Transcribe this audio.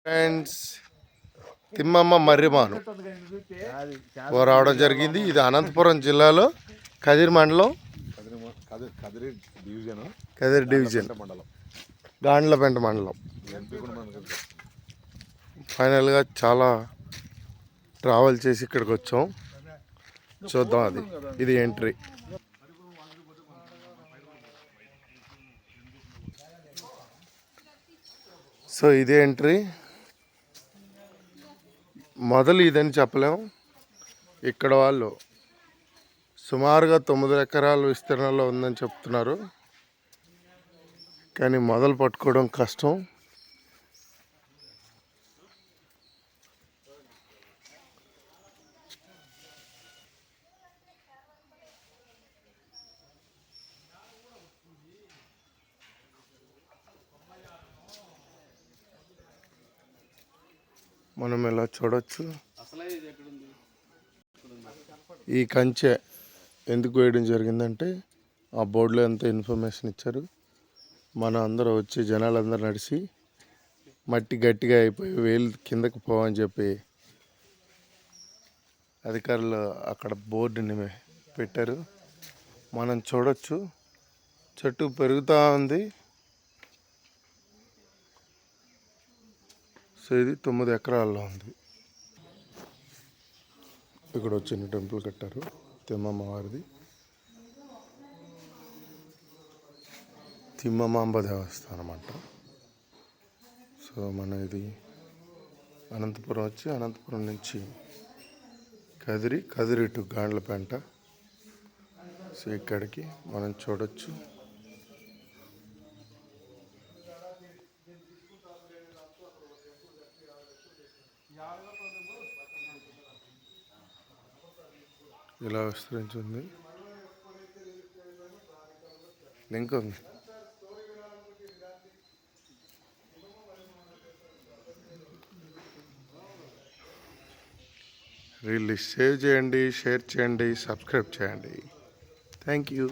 Friends, Thimmamma మర్రిమాను రావడం జరిగింది. ఇది అనంతపురం జిల్లాలో కదిరి మండలం, కదిరి డివిజన్, గాండ్లపెంట మండలం. ఫైనల్గా చాలా ట్రావెల్ చేసి ఇక్కడికి వచ్చాం. చూద్దాం. ఇది ఎంట్రీ. సో ఇదే ఎంట్రీ. మొదలు ఇదని చెప్పలేం. ఇక్కడ వాళ్ళు సుమారుగా 9 ఎకరాల విస్తీర్ణంలో ఉందని చెప్తున్నారు, కానీ మొదలు పట్టుకోవడం కష్టం. మనం ఇలా చూడొచ్చు. ఈ కంచె ఎందుకు వేయడం జరిగిందంటే ఆ బోర్డులో ఎంత ఇన్ఫర్మేషన్ ఇచ్చారు. మన అందరూ వచ్చి జనాలందరూ నడిచి మట్టి గట్టిగా అయిపోయి వేలు కిందకు పోవని చెప్పి అధికారులు అక్కడ బోర్డుని పెట్టారు. మనం చూడొచ్చు, చెట్టు పెరుగుతూ ఉంది. సో ఇది 9 ఎకరాల్లో ఉంది. ఇక్కడ చిన్న టెంపుల్ కట్టారు, తిమ్మమ్మ వారిది. తిమ్మమాంబ దేవస్థానం అంట. సో మన ఇది అనంతపురం వచ్చి, అనంతపురం నుంచి కదిరి టు గాండ్లపేంట. సో ఇక్కడికి మనం చూడొచ్చు. ఇలా విస్తరించింది. లింక్ ఉంది. రీల్ని సేవ్ చేయండి, షేర్ చేయండి, సబ్స్క్రైబ్ చేయండి. Thank you.